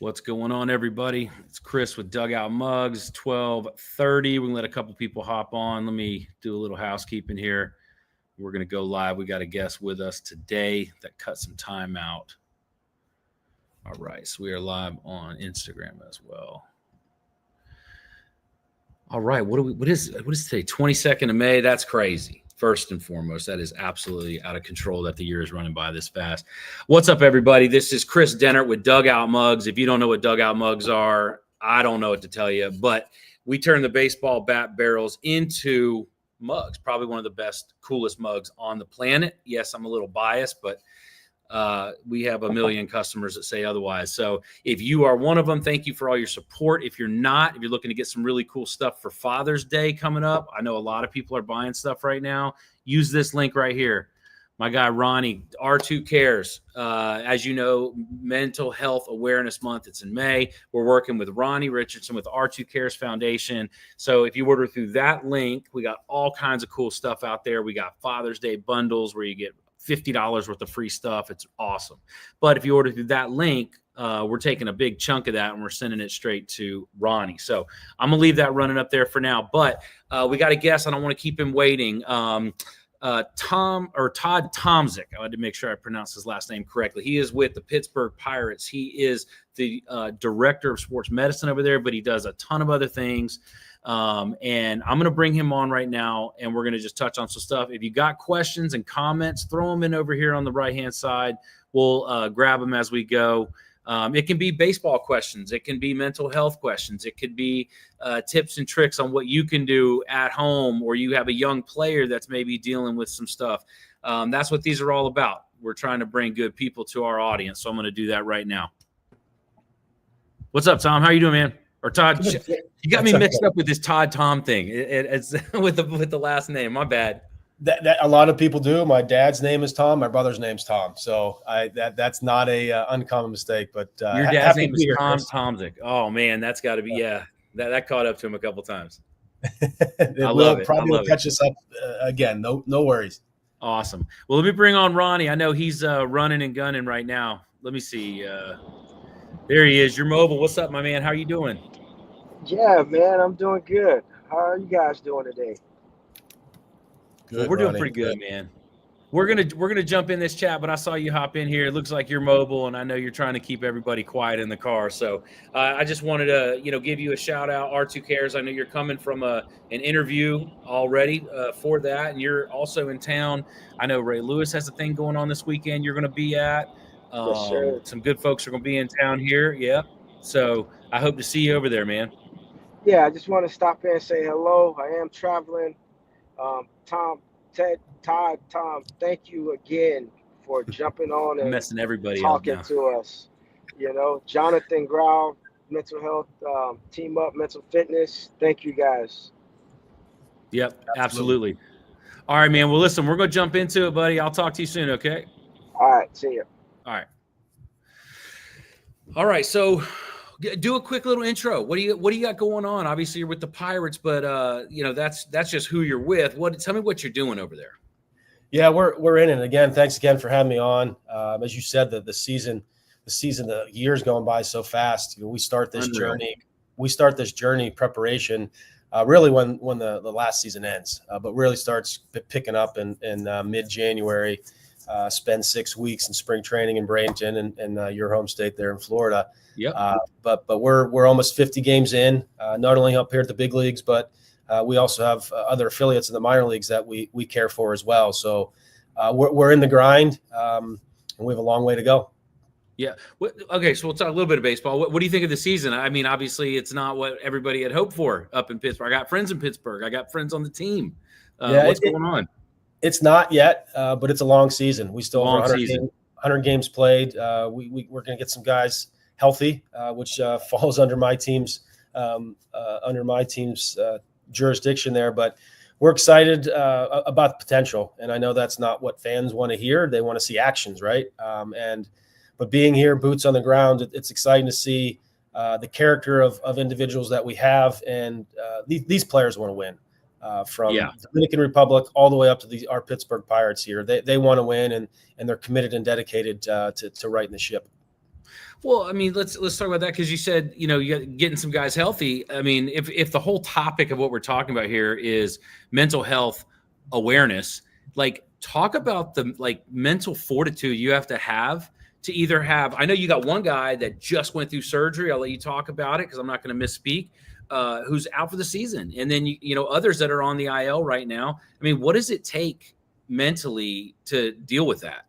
What's going on, everybody? It's Chris with Dugout Mugs, 12:30. We can let a couple people hop on. Let me do a little housekeeping here. We're going to go live. We got a guest with us today that cut some time out. All right, so we are live on Instagram as well. All right, what is today? 22nd of May. That's crazy. First and foremost, that is absolutely out of control that the year is running by this fast. What's up, everybody? This is Chris Dennert with Dugout Mugs. If you don't know what Dugout Mugs are, I don't know what to tell you, but we turn the baseball bat barrels into mugs, probably one of the best, coolest mugs on the planet. Yes, I'm a little biased, but we have a million customers that say otherwise. So if you are one of them, thank you for all your support. If you're not, if you're looking to get some really cool stuff for Father's Day coming up, I know a lot of people are buying stuff right now. Use this link right here. My guy, Ronnie, R2 Cares. As you know, Mental Health Awareness Month, it's in May. We're working with Ronnie Richardson with R2 Cares Foundation. So if you order through that link, we got all kinds of cool stuff out there. We got Father's Day bundles where you get $50 worth of free stuff. It's awesome. But if you order through that link, we're taking a big chunk of that and we're sending it straight to Ronnie. So I'm going to leave that running up there for now. But we got a guest. I don't want to keep him waiting. Todd Tomczyk. I had to make sure I pronounced his last name correctly. He is with the Pittsburgh Pirates. He is the director of sports medicine over there, but he does a ton of other things. And I'm going to bring him on right now, and we're going to just touch on some stuff. If you got questions and comments, throw them in over here on the right-hand side. We'll grab them as we go. It can be baseball questions. It can be mental health questions. It could be tips and tricks on what you can do at home, or you have a young player that's maybe dealing with some stuff. That's what these are all about. We're trying to bring good people to our audience, so I'm going to do that right now. What's up, Tom? How you doing, man? Or Todd? You got me mixed up with this Todd Tom thing. It's with the last name. My bad. That a lot of people do. My dad's name is Tom. My brother's name's Tom. So that's not a uncommon mistake. But your dad's name is Tom Tomczyk. Oh man, that's got to be That caught up to him a couple times. I love it. Probably will catch us up again. No worries. Awesome. Well, let me bring on Ronnie. I know he's running and gunning right now. Let me see. There he is. You're mobile. What's up, my man? How are you doing? Yeah, man, I'm doing good. How are you guys doing today? Good, well, we're doing pretty good, man. We're gonna jump in this chat, but I saw you hop in here. It looks like you're mobile, and I know you're trying to keep everybody quiet in the car. So I just wanted to, give you a shout out. R2 Cares. I know you're coming from an interview already for that, and you're also in town. I know Ray Lewis has a thing going on this weekend. You're going to be at. Yes, sir. Some good folks are going to be in town here. Yep. So I hope to see you over there, man. Yeah, I just want to stop in and say hello. I am traveling. Tom, Ted, Todd, Tom, thank you again for jumping on and messing everybody talking to us. Jonathan Grau, Mental Health, Team Up, Mental Fitness. Thank you, guys. Yep, absolutely. All right, man. Well, listen, we're going to jump into it, buddy. I'll talk to you soon, okay? All right, see you. All right. So do a quick little intro. What do you got going on? Obviously you're with the Pirates, but that's just who you're with. Tell me what you're doing over there. Yeah, we're in it again. Thanks again for having me on. As you said, the year's going by so fast. We start this journey preparation really when the last season ends, but really starts picking up in mid-January. Spend 6 weeks in spring training in Bradenton and your home state there in Florida. Yep. But we're almost 50 games in, not only up here at the big leagues, but we also have other affiliates in the minor leagues that we care for as well. So we're in the grind, and we have a long way to go. Yeah. Okay. So we'll talk a little bit of baseball. What do you think of the season? I mean, obviously it's not what everybody had hoped for up in Pittsburgh. I got friends in Pittsburgh. I got friends on the team. What's going on? It's not yet, but it's a long season. We still have 100 games played. We're going to get some guys healthy, which falls under my team's jurisdiction there. But we're excited about the potential, and I know that's not what fans want to hear. They want to see actions, right? But being here, boots on the ground, it's exciting to see the character of individuals that we have, and these players want to win. From Dominican Republic all the way up to our Pittsburgh Pirates here. They want to win, and they're committed and dedicated to righting the ship. Well, I mean, let's talk about that because you said, you got getting some guys healthy. I mean, if the whole topic of what we're talking about here is mental health awareness, like talk about the mental fortitude you have to either have. I know you got one guy that just went through surgery. I'll let you talk about it because I'm not going to misspeak. Who's out for the season, and then others that are on the IL right now. I mean, what does it take mentally to deal with that?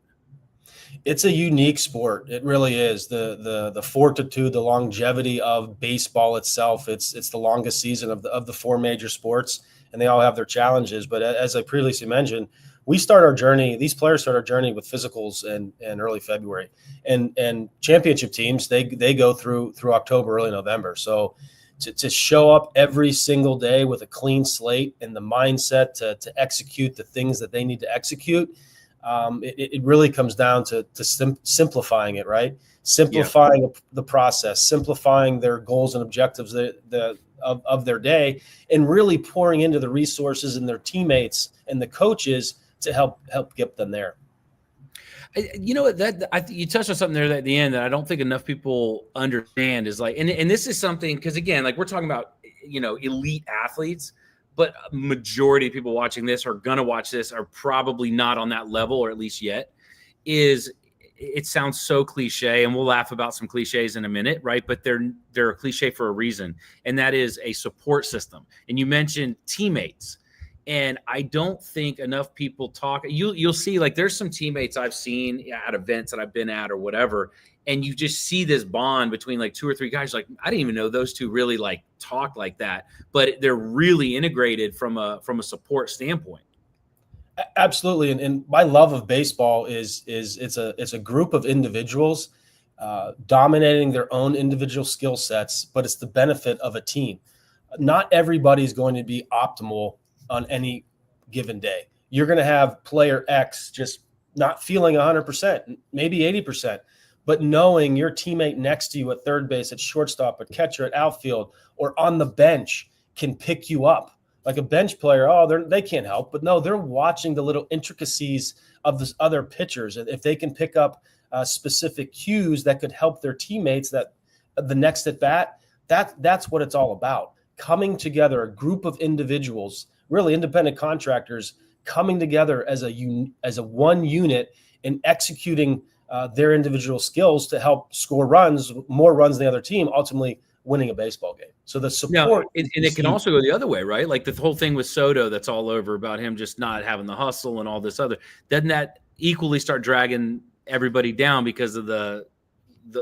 It's a unique sport. It really is. The fortitude, the longevity of baseball itself. It's the longest season of the four major sports, and they all have their challenges. But as I previously mentioned, we start our journey. These players start our journey with physicals in early February, and championship teams they go through October, early November. So to show up every single day with a clean slate and the mindset to execute the things that they need to execute. It really comes down to simplifying it, right? Simplifying the process, simplifying their goals and objectives of their day, and really pouring into the resources and their teammates and the coaches to help get them there. You touched on something there at the end that I don't think enough people understand is and this is something because again, we're talking about elite athletes. But a majority of people watching this are going to watch this are probably not on that level, or at least yet. It sounds so cliche, and we'll laugh about some cliches in a minute, right? But they're a cliche for a reason, and that is a support system. And you mentioned teammates, and I don't think enough people talk. You'll see there's some teammates I've seen at events that I've been at or whatever, and you just see this bond between two or three guys. I didn't even know those two really talk like that, but they're really integrated from a support standpoint. Absolutely, and my love of baseball is it's a group of individuals dominating their own individual skill sets, but it's the benefit of a team. Not everybody's going to be optimal on any given day. You're going to have player X just not feeling 100%, maybe 80%. But knowing your teammate next to you at third base, at shortstop, at catcher, at outfield, or on the bench can pick you up. Like a bench player, they can't help. But no, they're watching the little intricacies of this other pitchers. And if they can pick up specific cues that could help their teammates that the next at bat, that's what it's all about. Coming together, a group of individuals, really independent contractors, coming together as a one unit and executing their individual skills to help score more runs than the other team, ultimately winning a baseball game. So the support. And it can also go the other way, right? Like the whole thing with Soto that's all over about him just not having the hustle and all this other. Doesn't that equally start dragging everybody down because of the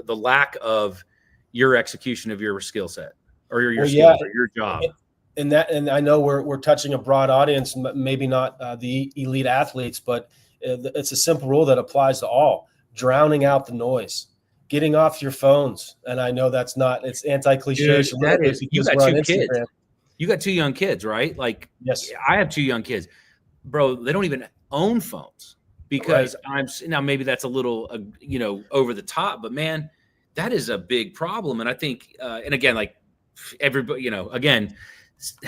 lack of your execution of your skill set or your skills or your job? And I know we're touching a broad audience, maybe not the elite athletes, but it's a simple rule that applies to all. Drowning out the noise, getting off your phones. And I know it's anti-cliche. That is, you got two kids. You got two young kids, right? Yes, I have two young kids, bro. They don't even own phones because now maybe that's a little, over the top, but man, that is a big problem. And I think, and again, everybody, again,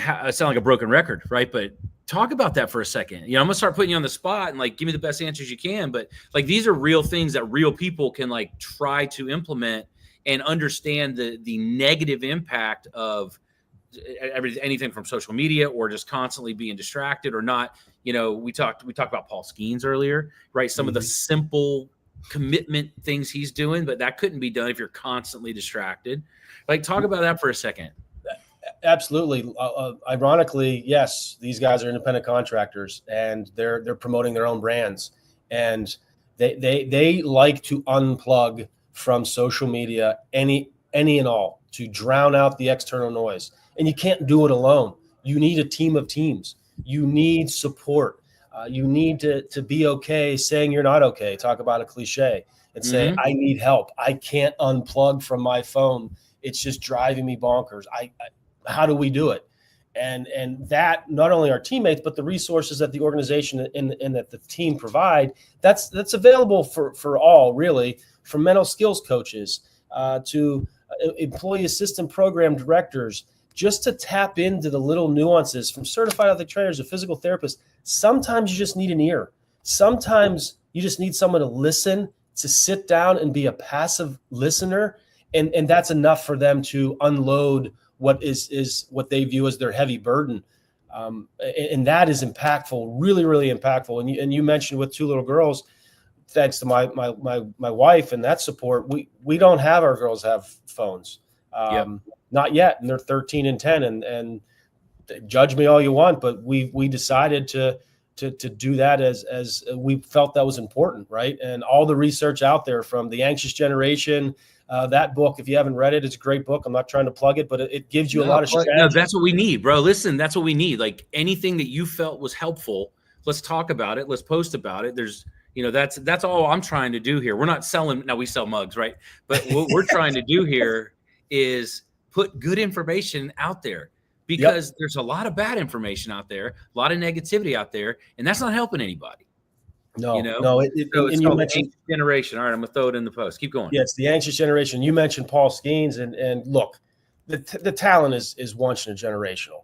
I sound like a broken record, right? But talk about that for a second. I'm gonna start putting you on the spot and give me the best answers you can. But these are real things that real people can try to implement and understand the negative impact of anything from social media or just constantly being distracted or not. We talked about Paul Skeens earlier, right? Some of the simple commitment things he's doing, but that couldn't be done if you're constantly distracted. Talk about that for a second. Absolutely. Ironically, yes, these guys are independent contractors and they're promoting their own brands, and they like to unplug from social media any and all to drown out the external noise. And you can't do it alone. You need a team of teams. You need support. You need to be okay saying you're not okay. Talk about a cliche and say, I need help. I can't unplug from my phone. It's just driving me bonkers. How do we do it? And that not only our teammates, but the resources that the organization and that the team provide, that's available for all, really, from mental skills coaches to employee assistant program directors, just to tap into the little nuances from certified athletic trainers to physical therapists. Sometimes you just need an ear. Sometimes you just need someone to listen to sit down and be a passive listener. And that's enough for them to unload what is what they view as their heavy burden. And that is impactful, really, really impactful. And you mentioned with 2 little girls, thanks to my wife and that support, we don't have our girls have phones. Not yet. And they're 13 and 10 and judge me all you want, but we decided to do that as we felt that was important. Right. And all the research out there from The Anxious Generation, that book, if you haven't read it, it's a great book. I'm not trying to plug it, but it gives you a lot of strategy. No, that's what we need, bro. Listen, that's what we need. Like anything that you felt was helpful, let's talk about it. Let's post about it. There's, that's all I'm trying to do here. We're not selling. Now we sell mugs, right? But what we're trying to do here is put good information out there because there's a lot of bad information out there, a lot of negativity out there, and that's not helping anybody. No. It's called The Anxious Generation. All right, I'm gonna throw it in the post. Keep going. Yeah, it's The Anxious Generation. You mentioned Paul Skeens, and look, the talent is once in a generational.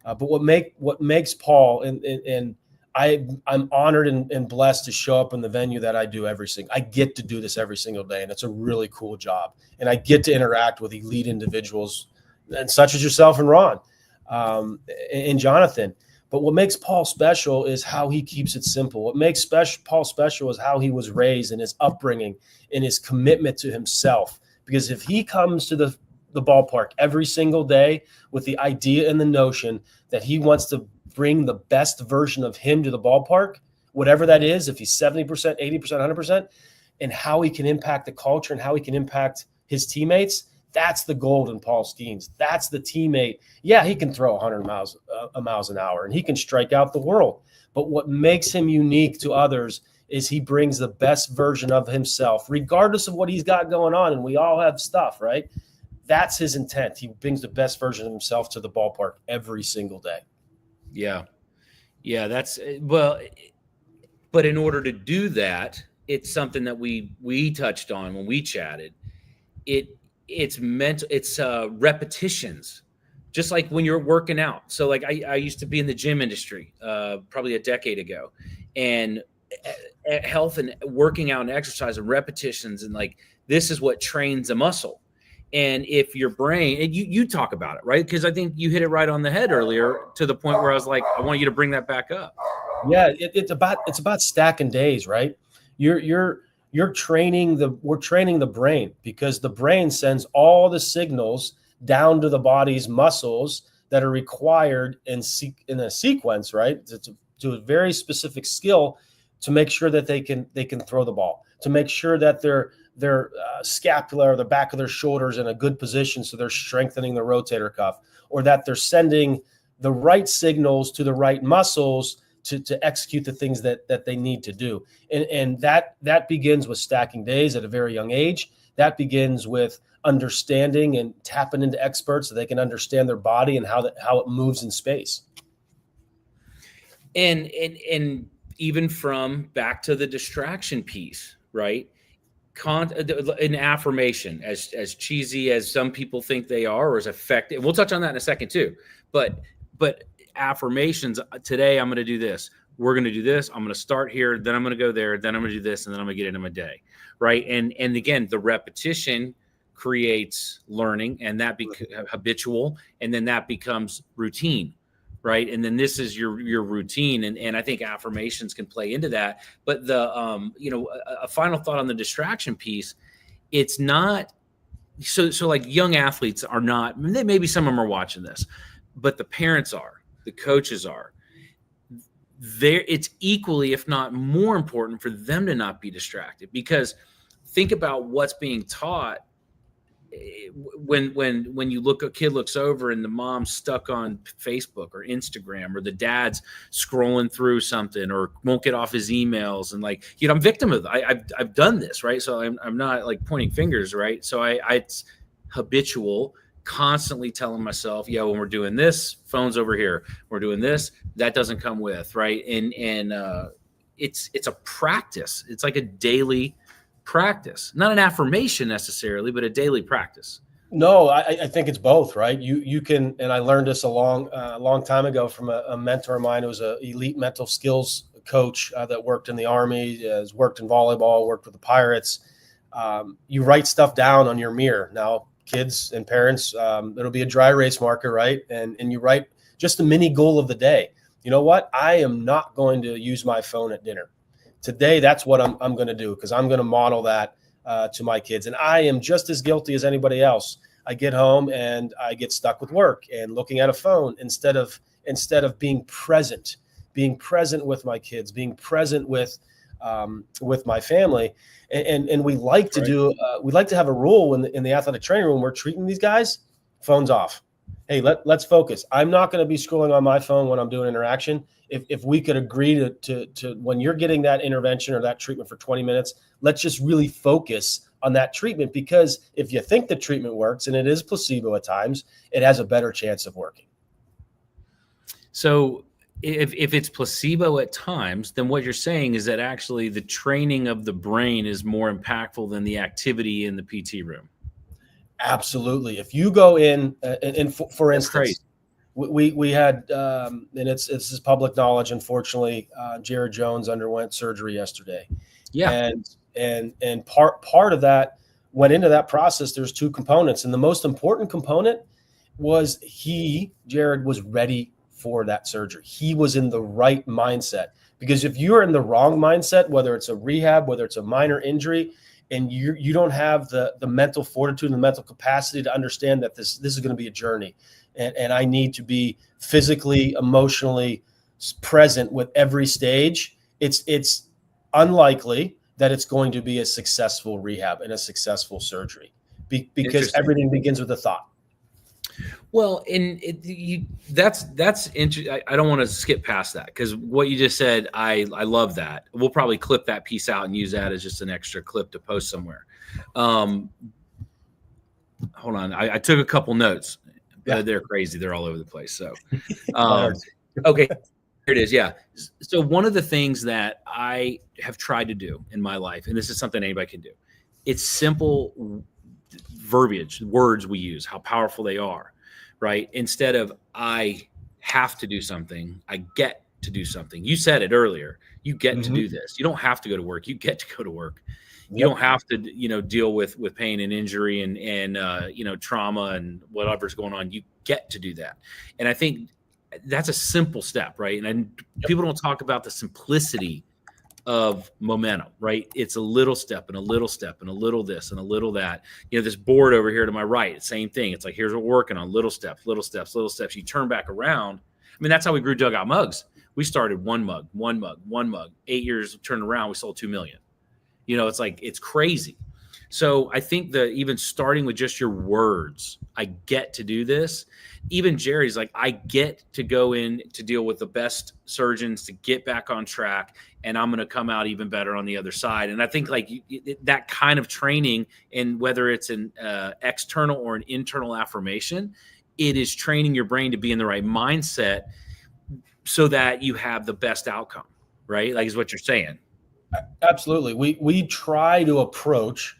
But what makes Paul and I'm honored and blessed to show up in the venue that I do I get to do this every single day, and it's a really cool job. And I get to interact with elite individuals, and such as yourself and Ron, and Jonathan. But what makes Paul special is how he keeps it simple. What makes Paul special is how he was raised and his upbringing and his commitment to himself. Because if he comes to the ballpark every single day with the idea and the notion that he wants to bring the best version of him to the ballpark, whatever that is, if he's 70%, 80%, 100%, and how he can impact the culture and how he can impact his teammates, that's the gold in Paul Skeens. That's the teammate. Yeah, he can throw 100 miles an hour and he can strike out the world. But what makes him unique to others is he brings the best version of himself, regardless of what he's got going on. And we all have stuff, right? That's his intent. He brings the best version of himself to the ballpark every single day. Yeah. That's well. But in order to do that, it's something that we touched on when we chatted. It's mental. It's repetitions, just like when you're working out. So like I used to be in the gym industry probably a decade ago, and health and working out and exercise and repetitions, and like this is what trains a muscle. And if your brain, and you talk about it, right? Because I think you hit it right on the head earlier to the point where I was like, I want you to bring that back up. Yeah, it's about stacking days, right? We're training the brain, because the brain sends all the signals down to the body's muscles that are required in a sequence, right? To a very specific skill to make sure that they can throw the ball, to make sure that their scapula or the back of their shoulders in a good position, so they're strengthening the rotator cuff, or that they're sending the right signals to the right muscles to execute the things that they need to do. And that begins with stacking days at a very young age. That begins with understanding and tapping into experts so they can understand their body and how it moves in space. And even from back to the distraction piece, right? An affirmation, as cheesy as some people think they are, or as effective. We'll touch on that in a second too. But affirmations, today I'm going to do this. We're going to do this. I'm going to start here. Then I'm going to go there. Then I'm going to do this. And then I'm going to get into my day. Right. And again, the repetition creates learning, and that becomes habitual. And then that becomes routine. Right. And then this is your routine. And I think affirmations can play into that. But a final thought on the distraction piece, it's not so like young athletes are not, maybe some of them are watching this, but the parents are, the coaches are there. It's equally, if not more important for them to not be distracted, because think about what's being taught when you look, a kid looks over and the mom's stuck on Facebook or Instagram, or the dad's scrolling through something or won't get off his emails. And like, I'm victim of that. I've done this, right? So I'm not like pointing fingers, right? So it's habitual, constantly telling myself, yeah, when we're doing this, phone's over here, we're doing this, that doesn't come with, right? And it's a practice. It's like a daily practice, not an affirmation necessarily, but a daily practice. No, I think it's both, right? You can, and I learned this a long time ago from a mentor of mine who was an elite mental skills coach that worked in the Army, has worked in volleyball, worked with the Pirates. You write stuff down on your mirror. Now, kids and parents, it'll be a dry erase marker, right? And you write just the mini goal of the day. You know what? I am not going to use my phone at dinner. Today, that's what I'm going to do, because I'm going to model that to my kids. And I am just as guilty as anybody else. I get home and I get stuck with work and looking at a phone instead of being present with my kids, being present with my family. And we like to do, we like to have a rule in the athletic training room. We're treating these guys, phones off. Hey, let's focus. I'm not going to be scrolling on my phone when I'm doing interaction. If we could agree to when you're getting that intervention or that treatment for 20 minutes, let's just really focus on that treatment, because if you think the treatment works, and it is placebo at times, it has a better chance of working. So if it's placebo at times, then what you're saying is that actually the training of the brain is more impactful than the activity in the PT room. Absolutely. If you go in, and for instance, we had, and this is public knowledge, unfortunately, Jared Jones underwent surgery yesterday. Yeah. And part of that went into that process. There's two components. And the most important component was Jared was ready for that surgery. He was in the right mindset, because if you're in the wrong mindset, whether it's a rehab, whether it's a minor injury, and you don't have the mental fortitude and the mental capacity to understand that this is going to be a journey, and I need to be physically, emotionally present with every stage, it's unlikely that it's going to be a successful rehab and a successful surgery, because everything begins with a thought. Well, that's interesting. I don't want to skip past that, because what you just said, I love that. We'll probably clip that piece out and use that as just an extra clip to post somewhere. Hold on, I took a couple notes. Yeah. They're crazy. They're all over the place. So, okay, here it is. Yeah. So one of the things that I have tried to do in my life, and this is something anybody can do, it's simple verbiage, words we use, how powerful they are, right? Instead of I have to do something, I get to do something. You said it earlier. You get to do this. You don't have to go to work. You get to go to work. Yep. You don't have to, deal with pain and injury and trauma and whatever's going on. You get to do that. And I think that's a simple step, right? And people don't talk about the simplicity of momentum, right? It's a little step and a little step and a little this and a little that. This board over here to my right, same thing. It's like, here's what we're working on, little steps, little steps, little steps. You turn back around. I mean, that's how we grew Dugout Mugs. We started one mug. 8 years turned around, we sold 2 million. It's like, it's crazy. So I think that even starting with just your words, I get to do this. Even Jerry's like, I get to go in to deal with the best surgeons to get back on track, and I'm going to come out even better on the other side. And I think like that kind of training, and whether it's an external or an internal affirmation, it is training your brain to be in the right mindset so that you have the best outcome, right? Like is what you're saying. Absolutely. We try to approach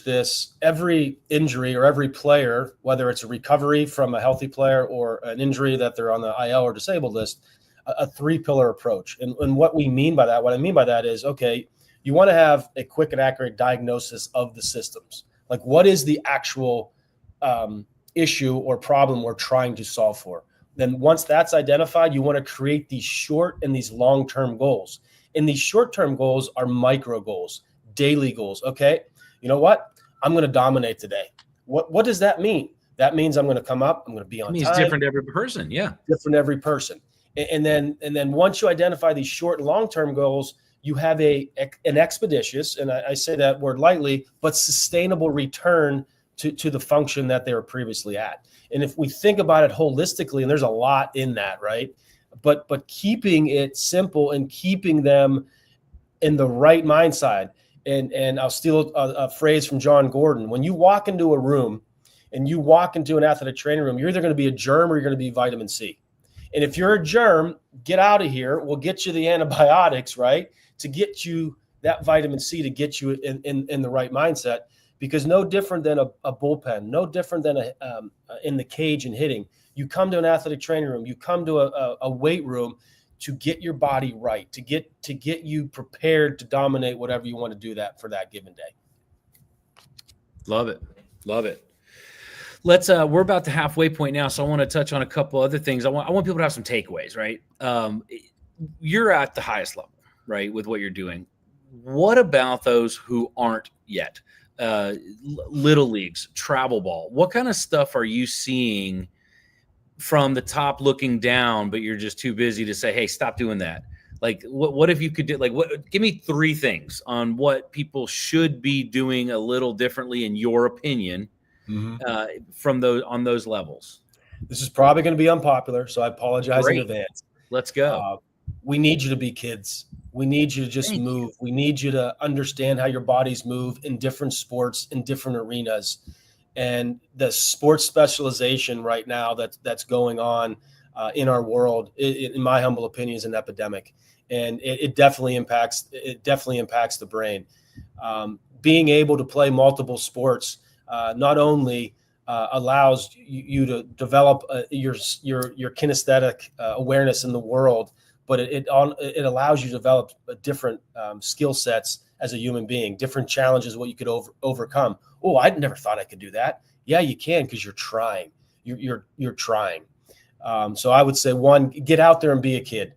this every injury or every player, whether it's a recovery from a healthy player or an injury that they're on the IL or disabled list, a 3-pillar approach. And what I mean by that is, okay, you want to have a quick and accurate diagnosis of the systems. Like, what is the actual issue or problem we're trying to solve for? Then once that's identified, you want to create these short and these long-term goals. And these short-term goals are micro goals, daily goals. Okay, you know what? I'm going to dominate today. What does that mean? That means I'm going to come up. I'm going to be on time. It's different every person. Yeah, different every person. And then once you identify these short and long-term goals, you have an expeditious, and I say that word lightly, but sustainable return to the function that they were previously at. And if we think about it holistically, and there's a lot in that, right? But keeping it simple and keeping them in the right mindset. And I'll steal a phrase from John Gordon. When you walk into a room and you walk into an athletic training room, you're either going to be a germ or you're going to be vitamin C. And if you're a germ, get out of here. We'll get you the antibiotics, right, to get you that vitamin C, to get you in the right mindset. Because no different than a bullpen, no different than in the cage and hitting. You come to an athletic training room, you come to a weight room, to get your body right, to get you prepared to dominate whatever you want to do that for that given day. Love it. Love it. Let's we're about the halfway point now, so I want to touch on a couple other things. I want people to have some takeaways, right? You're at the highest level, right, with what you're doing. What about those who aren't yet? Little leagues, travel ball. What kind of stuff are you seeing from the top looking down, but you're just too busy to say, hey, stop doing that? Like, what if you could do, like, give me 3 things on what people should be doing a little differently, in your opinion, from those levels. This is probably going to be unpopular, so I apologize in advance. Let's go. We need you to be kids. We need you to just move. We need you to understand how your bodies move in different sports, in different arenas. And the sports specialization right now that's going on in our world, in my humble opinion, is an epidemic. And it definitely impacts the brain. Being able to play multiple sports not only allows you to develop your kinesthetic awareness in the world, but it allows you to develop different skill sets as a human being, different challenges, what you could overcome. Oh, I never thought I could do that. Yeah, you can, because you're trying. You're trying. So I would say, 1, get out there and be a kid.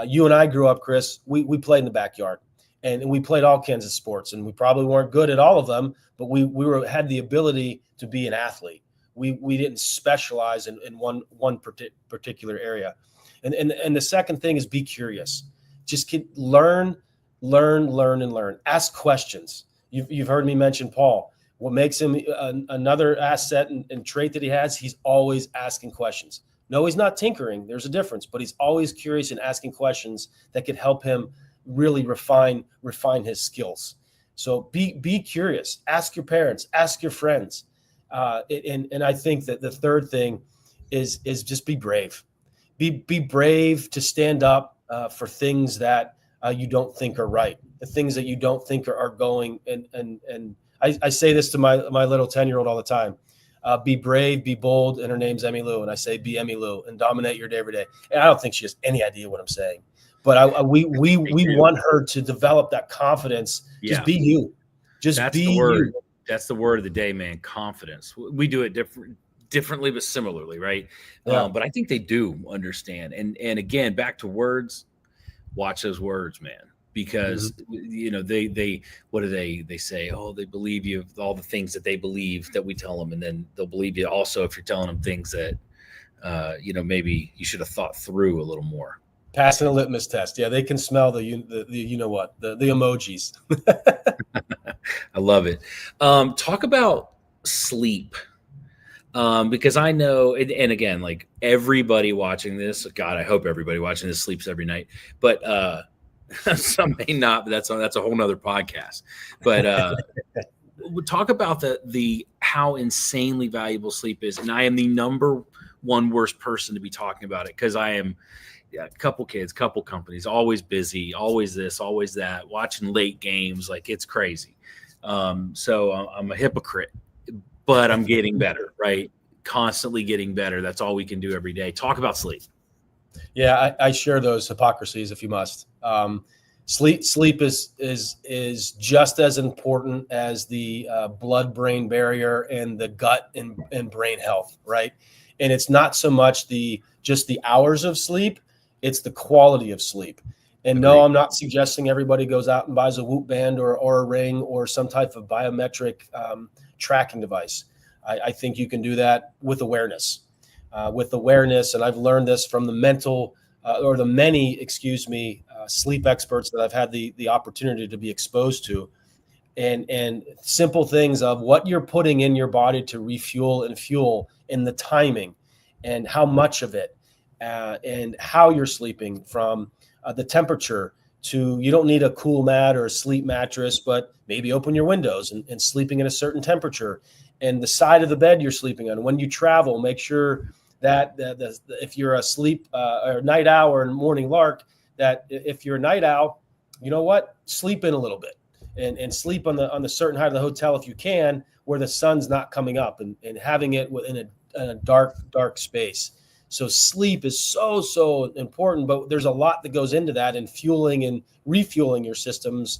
You and I grew up, Chris. We played in the backyard, and we played all kinds of sports, and we probably weren't good at all of them, but we had the ability to be an athlete. We didn't specialize in one particular area. And the second thing is, be curious. Just learn. Ask questions. You've heard me mention Paul. What makes him another asset and trait that he has, he's always asking questions. No, he's not tinkering. There's a difference, but he's always curious and asking questions that could help him really refine his skills. So be curious. Ask your parents. Ask your friends. And I think that the third thing is just be brave. Be brave to stand up for things that you don't think are right, the things that you don't think are going. And I say this to my little 10-year-old all the time. Be brave, be bold, and her name's Emmy Lou. And I say, be Emmy Lou and dominate your day every day. And I don't think she has any idea what I'm saying. But we want her to develop that confidence. Yeah. Just be you. That's be the word. You. That's the word of the day, man. Confidence. We do it differently, but similarly, right? Yeah. But I think they do understand. And again, back to words. Watch those words, man. Because they what do they say? Oh, they believe you, all the things that they believe that we tell them, and then they'll believe you also if you're telling them things that maybe you should have thought through a little more. Passing a litmus test. Yeah, they can smell the emojis. I love it. Talk about sleep. Because I know, and again, like everybody watching this, God, I hope everybody watching this sleeps every night, but some may not, but that's a whole nother podcast. But we'll talk about the how insanely valuable sleep is. And I am the number one worst person to be talking about it, because I am a couple kids, couple companies, always busy, always this, always that, watching late games. Like, it's crazy. So I'm a hypocrite, but I'm getting better, right? Constantly getting better. That's all we can do every day. Talk about sleep. Yeah, I share those hypocrisies, if you must. Sleep is just as important as the blood-brain barrier and the gut and brain health, right? And it's not so much just the hours of sleep, it's the quality of sleep. And no, I'm not suggesting everybody goes out and buys a Whoop band or a ring or some type of biometric tracking device. I think you can do that with awareness. And I've learned this from the many sleep experts that I've had the opportunity to be exposed to, and simple things of what you're putting in your body to refuel and fuel, and the timing and how much of it, and how you're sleeping, from the temperature to, you don't need a cool mat or a sleep mattress, but maybe open your windows and sleeping at a certain temperature, and the side of the bed you're sleeping on. When you travel, make sure that if you're a sleep or night owl or morning lark, that if you're a night owl, you know what, sleep in a little bit and sleep on the certain height of the hotel if you can, where the sun's not coming up, and having it within a dark space. So sleep is so important, but there's a lot that goes into that, and fueling and refueling your systems,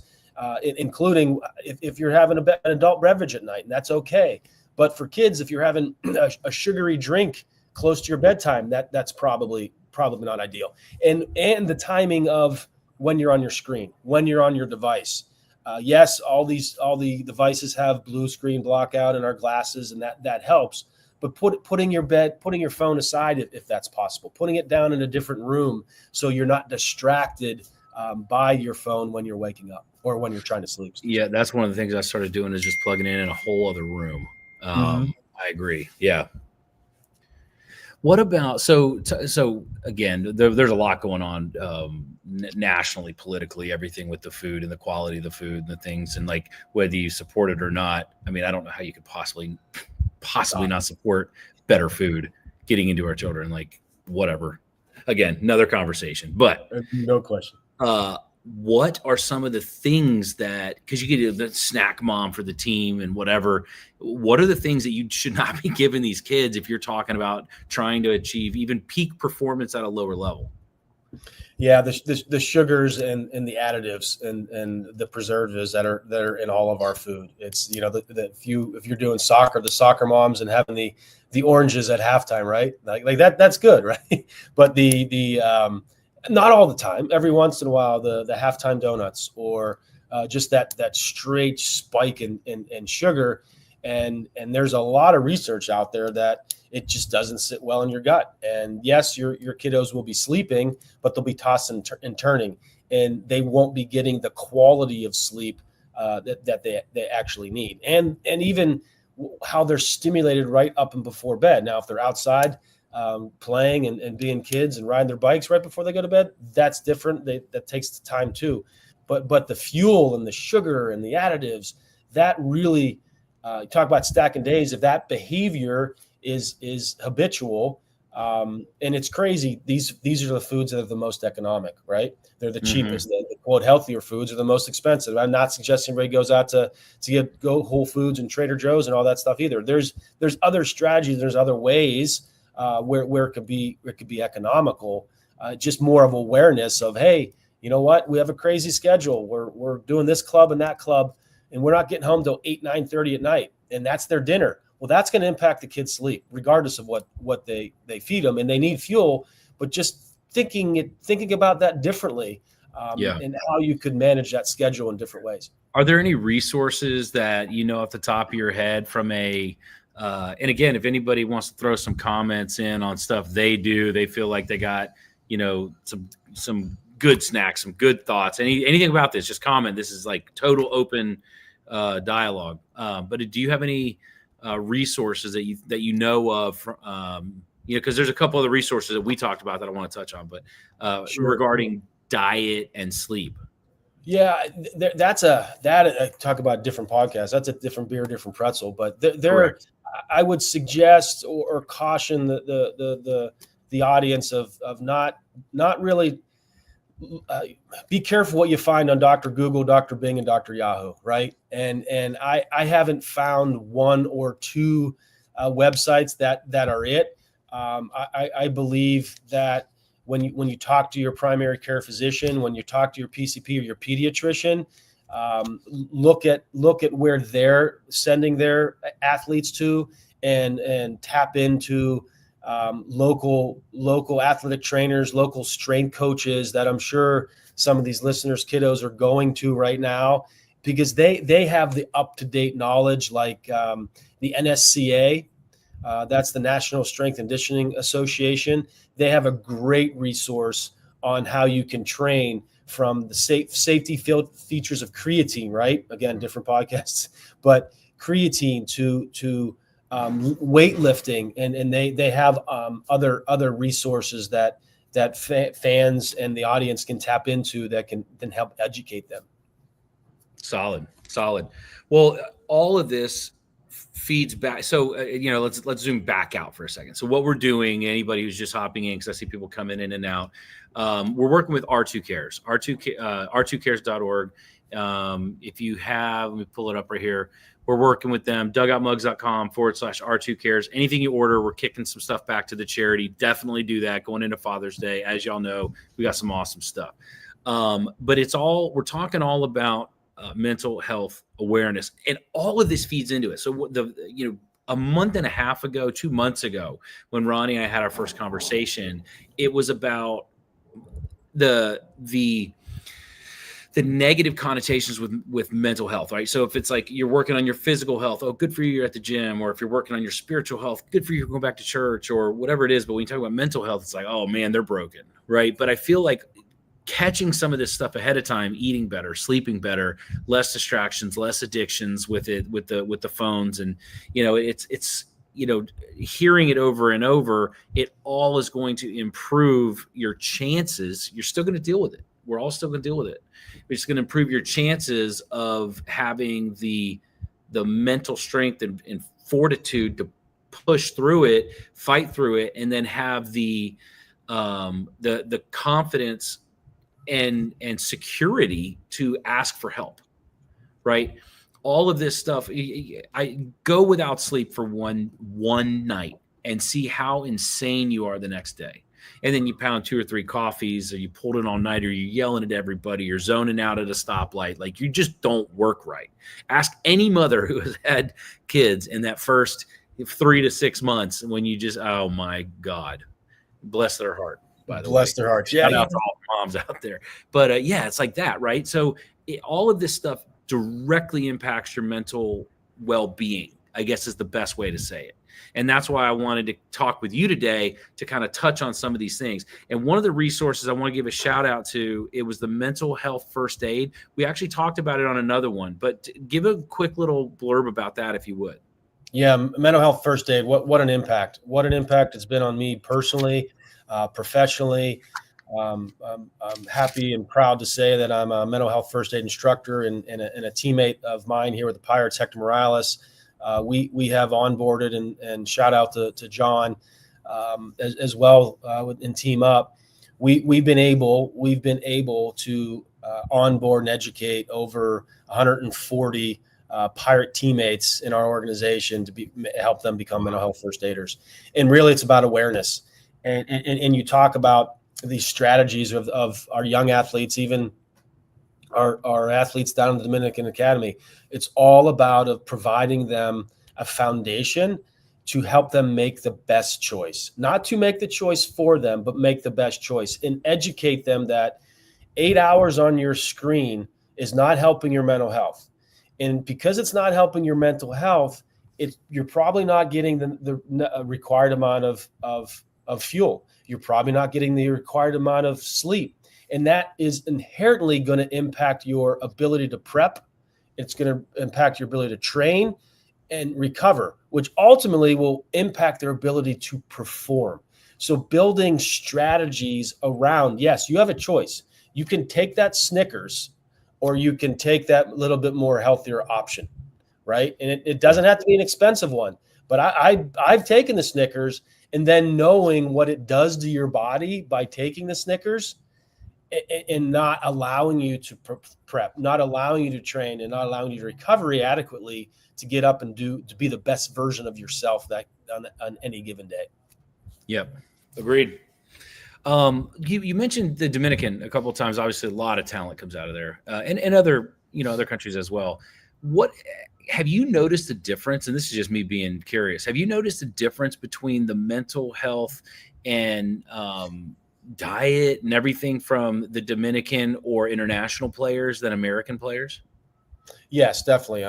including if you're having an adult beverage at night, and that's okay. But for kids, if you're having a sugary drink close to your bedtime, that's probably not ideal. And the timing of when you're on your screen, when you're on your device. Yes, all the devices have blue screen blockout in our glasses, and that helps. But putting your phone aside if that's possible, putting it down in a different room so you're not distracted by your phone when you're waking up or when you're trying to sleep. Yeah, that's one of the things I started doing is just plugging in a whole other room. I agree. Yeah. What about so again? There's a lot going on nationally, politically, everything with the food and the quality of the food and the things, and like whether you support it or not. I mean, I don't know how you could possibly not support better food getting into our children. Like whatever. Again, another conversation, but no question. What are some of the things that, because you get the snack mom for the team and whatever, what are the things that you should not be giving these kids if you're talking about trying to achieve even peak performance at a lower level? Yeah, the sugars and the additives and the preservatives that are in all of our food. It's, if you're doing soccer, the soccer moms and having the oranges at halftime, right? Like that's good, right? But the not all the time. Every once in a while, the halftime donuts or just that straight spike in sugar, and there's a lot of research out there that it just doesn't sit well in your gut. And yes, your kiddos will be sleeping, but they'll be tossing and turning, and they won't be getting the quality of sleep that they actually need, and even how they're stimulated right up and before bed. Now, if they're outside playing and being kids and riding their bikes right before they go to bed, that's different. That takes the time too. But the fuel and the sugar and the additives, that really, you talk about stacking days. If that behavior is habitual, and it's crazy, these are the foods that are the most economic, right? They're the cheapest. The quote healthier foods are the most expensive. I'm not suggesting everybody goes out to go Whole Foods and Trader Joe's and all that stuff either. There's other strategies. There's other ways where it could be economical. Just more of awareness of, hey, you know what? We have a crazy schedule. We're doing this club and that club, and we're not getting home till 8-9:30 at night, and that's their dinner. Well, that's going to impact the kids' sleep, regardless of what they feed them, and they need fuel. But just thinking about that differently, and how you could manage that schedule in different ways. Are there any resources that off the top of your head from a and again, if anybody wants to throw some comments in on stuff they do, they feel like they got, some good snacks, some good thoughts, anything about this, just comment. This is like total open dialogue. But do you have any resources that you know of, because there's a couple other resources that we talked about that I want to touch on, but Sure. Regarding diet and sleep. Yeah, I talk about different podcasts. That's a different beer, different pretzel. But I would suggest or caution the audience of not really. Be careful what you find on Dr. Google, Dr. Bing, and Dr. Yahoo, right? And I haven't found one or two websites that are it. I believe that when you talk to your primary care physician, when you talk to your PCP or your pediatrician, look at where they're sending their athletes to, and tap into local athletic trainers, local strength coaches that I'm sure some of these listeners' kiddos are going to right now, because they have the up-to-date knowledge, like the NSCA, that's the National Strength and Conditioning Association. They have a great resource on how you can train, from the safety features of creatine, right? Again, different podcasts, but creatine to weightlifting, and they have other resources that fans and the audience can tap into that can help educate them. Solid. Well, all of this feeds back. So, let's zoom back out for a second. So what we're doing, anybody who's just hopping in, because I see people coming in and out, we're working with R2 Cares, R2cares.org. If you have, let me pull it up right here. we're working with them. dugoutmugs.com/R2cares. Anything you order, we're kicking some stuff back to the charity. Definitely do that going into Father's Day. As y'all know, we got some awesome stuff. But we're talking all about mental health awareness, and all of this feeds into it. So a month and a half ago, 2 months ago, when Ronnie and I had our first conversation, it was about the negative connotations with mental health, right? So if it's like you're working on your physical health, oh, good for you, you're at the gym, or if you're working on your spiritual health, good for you, you're going back to church, or whatever it is. But when you talk about mental health, it's like, oh man, they're broken, right? But I feel like catching some of this stuff ahead of time, eating better, sleeping better, less distractions, less addictions with the phones, and it's hearing it over and over, it all is going to improve your chances. You're still going to deal with it. We're all still going to deal with it. It's going to improve your chances of having the mental strength and fortitude to push through it, fight through it, and then have the confidence and security to ask for help, right? All of this stuff, I go without sleep for one night and see how insane you are the next day. And then you pound 2 or 3 coffees, or you pulled it all night, or you're yelling at everybody, you're zoning out at a stoplight. Like, you just don't work right. Ask any mother who has had kids in that first 3 to 6 months when you just, oh my God, bless their heart. By the way, bless their hearts. Yeah, shout out to all the moms out there. But it's like that, right? So all of this stuff directly impacts your mental well-being, I guess is the best way to say it. And that's why I wanted to talk with you today to kind of touch on some of these things. And one of the resources I want to give a shout out to, it was the mental health first aid. We actually talked about it on another one, but give a quick little blurb about that if you would. Yeah, mental health first aid. What an impact. What an impact it's been on me personally. Professionally, I'm happy and proud to say that I'm a mental health first aid instructor and a teammate of mine here with the Pirates, Hector Morales. We have onboarded and shout out to John as well in Team Up. We've been able to onboard and educate over 140 Pirate teammates in our organization to help them become mental health first aiders. And really, it's about awareness. And you talk about these strategies of our young athletes, even our athletes down in the Dominican Academy. It's all about providing them a foundation to help them make the best choice, not to make the choice for them, but make the best choice, and educate them that 8 hours on your screen is not helping your mental health. And because it's not helping your mental health, you're probably not getting the required amount of fuel. You're probably not getting the required amount of sleep. And that is inherently going to impact your ability to prep. It's going to impact your ability to train and recover, which ultimately will impact their ability to perform. So building strategies around, yes, you have a choice. You can take that Snickers, or you can take that little bit more healthier option, right? And it doesn't have to be an expensive one. But I've taken the Snickers, and then knowing what it does to your body by taking the Snickers and not allowing you to prep, not allowing you to train, and not allowing you to recover adequately to get up and to be the best version of yourself that on any given day. Yep. Agreed. You mentioned the Dominican a couple of times. Obviously, a lot of talent comes out of there, and other countries as well. What have you noticed a difference? And this is just me being curious. Have you noticed a difference between the mental health and diet and everything from the Dominican or international players than American players? Yes, definitely.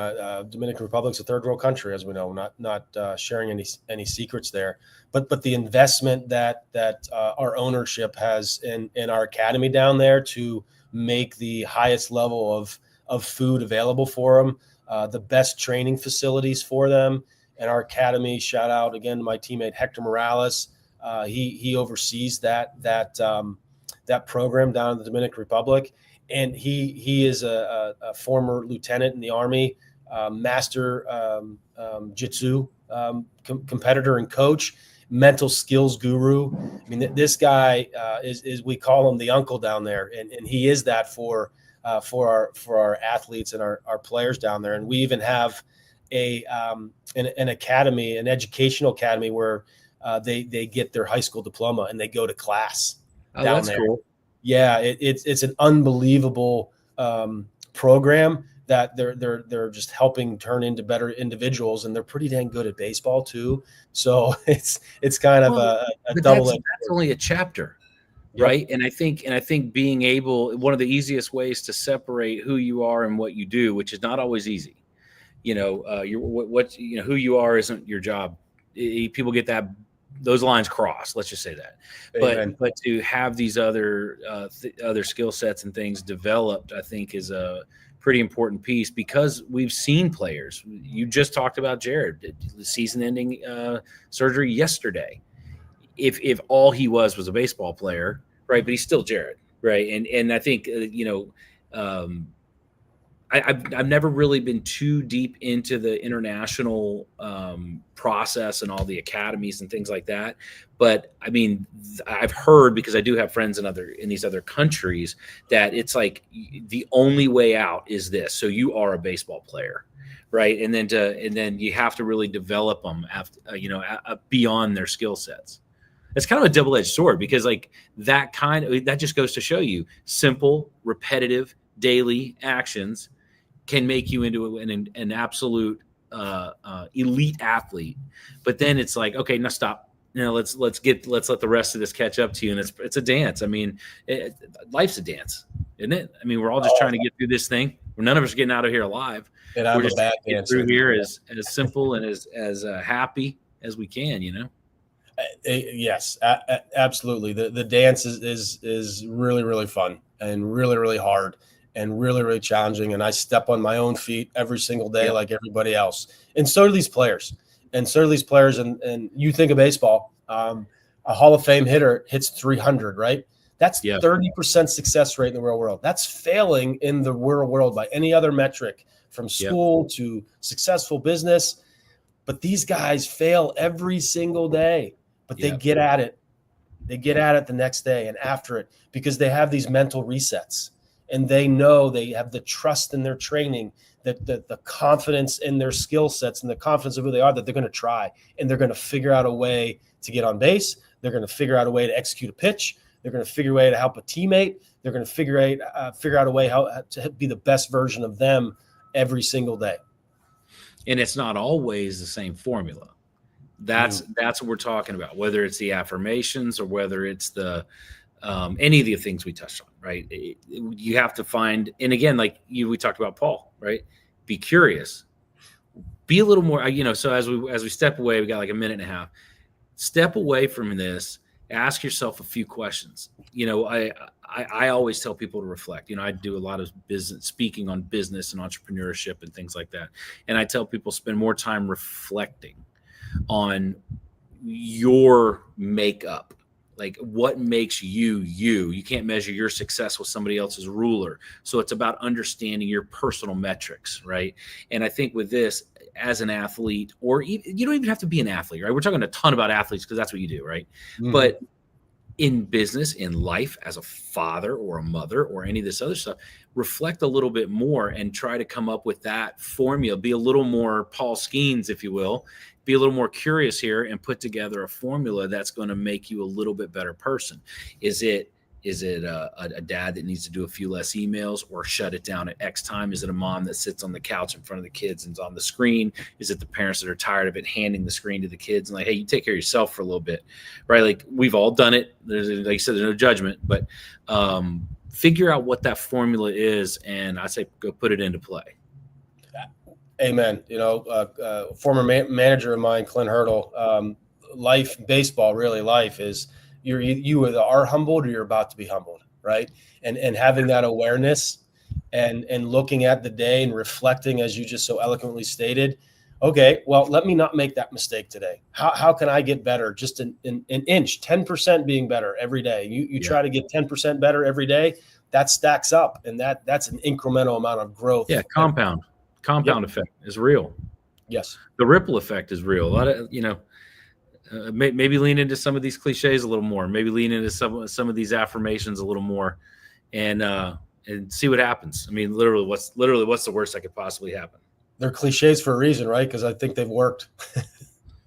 Dominican Republic's a third world country, as we know. Not sharing any secrets there, but the investment that our ownership has in our academy down there to make the highest level of food available for them, the best training facilities for them, and our academy. Shout out again to my teammate Hector Morales. He oversees that program down in the Dominican Republic. And he is a former lieutenant in the Army, master jiu-jitsu competitor and coach, mental skills guru. I mean, this guy is we call him the uncle down there, and he is that for our athletes and our players down there. And we even have an academy, an educational academy where they get their high school diploma and they go to class down that's there. cool. Yeah, it's an unbelievable program that they're just helping turn into better individuals, and they're pretty dang good at baseball too. So it's kind of a double. That's only a chapter. Yep. Right. And I think being able, one of the easiest ways to separate who you are and what you do, which is not always easy, who you are isn't your job. People get those lines crossed. Let's just say that. But to have these other skill sets and things developed, I think is a pretty important piece, because we've seen players. You just talked about Jared, the season-ending surgery yesterday. If all he was a baseball player, right? But he's still Jared, right? And I think I've never really been too deep into the international process and all the academies and things like that. But I mean, I've heard, because I do have friends in these other countries, that it's like the only way out is this. So you are a baseball player, right? And then you have to really develop them after, beyond their skill sets. It's kind of a double-edged sword, because like that just goes to show you simple, repetitive, daily actions can make you into an absolute elite athlete. But then it's like, okay, now stop. Let's let the rest of this catch up to you. And it's a dance. I mean, life's a dance, isn't it? I mean, we're all just trying to get through this thing. None of us are getting out of here alive. And I'm we're just a bad get through here as simple and as happy as we can, Yes, absolutely. The dance is really, really fun and really, really hard and really, really challenging. And I step on my own feet every single day, like everybody else. And so do these players. And you think of baseball, a Hall of Fame hitter hits 300, right? That's 30% success rate in the real world. That's failing in the real world by any other metric, from school to successful business. But these guys fail every single day. But they get at it. They get at it the next day and after it, because they have these mental resets, and they know, they have the trust in their training, that the confidence in their skill sets and the confidence of who they are, that they're going to try, and they're going to figure out a way to get on base. They're going to figure out a way to execute a pitch. They're going to figure a way to help a teammate. They're going to figure out a way how to be the best version of them every single day. And it's not always the same formula. That's what we're talking about, whether it's the affirmations or whether it's the any of the things we touched on, right? You have to find, and again, like we talked about Paul, right? Be curious, be a little more, so as we step away, we got like a minute and a half. Step away from this, ask yourself a few questions. I always tell people to reflect. I do a lot of speaking on business and entrepreneurship and things like that. And I tell people, spend more time reflecting on your makeup, like what makes you. You can't measure your success with somebody else's ruler. So it's about understanding your personal metrics, right? And I think with this, as an athlete, or you don't even have to be an athlete, right? We're talking a ton about athletes because that's what you do, right? Mm-hmm. But in business, in life, as a father or a mother or any of this other stuff, reflect a little bit more and try to come up with that formula. Be a little more Paul Skeens, if you will. Be a little more curious here and put together a formula that's going to make you a little bit better person. Is it a dad that needs to do a few less emails or shut it down at X time? Is it a mom that sits on the couch in front of the kids and's on the screen? Is it the parents that are tired of it handing the screen to the kids and like, hey, you take care of yourself for a little bit, right? Like we've all done it. There's, like you said, there's no judgment, but figure out what that formula is, and I say go put it into play. Amen. Former manager of mine, Clint Hurdle, baseball is you either are humbled or you're about to be humbled, right? And having that awareness and looking at the day and reflecting, as you just so eloquently stated, okay, well, let me not make that mistake today. How can I get better? Just an inch, 10% being better every day. You try to get 10% better every day. That stacks up, and that's an incremental amount of growth. Yeah, compound effect is real. Yes, the ripple effect is real. A lot of maybe lean into some of these cliches a little more. Maybe lean into some of these affirmations a little more, and see what happens. I mean, literally, what's the worst that could possibly happen? they're cliches for a reason, right? Because I think they've worked.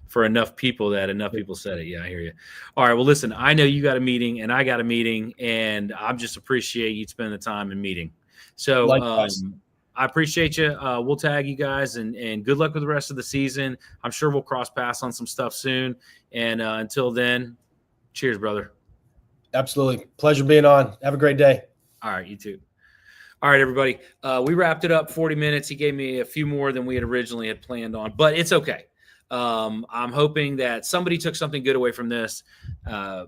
For enough people that enough people said it. Yeah, I hear you. All right. Well, listen, I know you got a meeting and I got a meeting, and I just appreciate you spending the time in meeting. So I appreciate you. We'll tag you guys, and good luck with the rest of the season. I'm sure we'll cross paths on some stuff soon. And until then, cheers, brother. Absolutely. Pleasure being on. Have a great day. All right. You too. All right, everybody. We wrapped it up 40 minutes. He gave me a few more than we had originally had planned on, but it's okay. I'm hoping that somebody took something good away from this.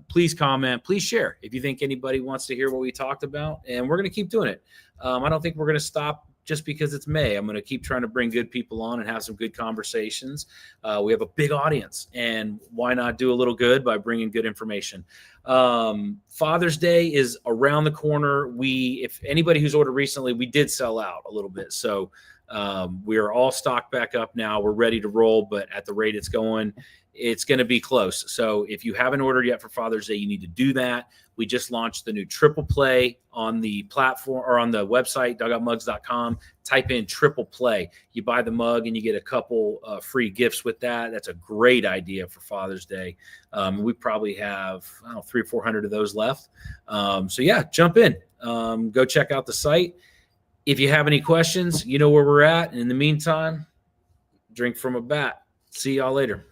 Please comment, please share if you think anybody wants to hear what we talked about, and we're going to keep doing it. I don't think we're going to stop just because it's May. I'm going to keep trying to bring good people on and have some good conversations. We have a big audience, and why not do a little good by bringing good information? Father's Day is around the corner. If anybody who's ordered recently, we did sell out a little bit. So we are all stocked back up now. We're ready to roll, but at the rate it's going, it's going to be close. So if you haven't ordered yet for Father's Day, you need to do that. We just launched the new triple play on the platform or on the website, dugoutmugs.com. Type in triple play. You buy the mug and you get a couple free gifts with that. That's a great idea for Father's Day. We probably have 300 or 400 of those left. So yeah, jump in. Go check out the site. If you have any questions, you know where we're at. And in the meantime, drink from a bat. See y'all later.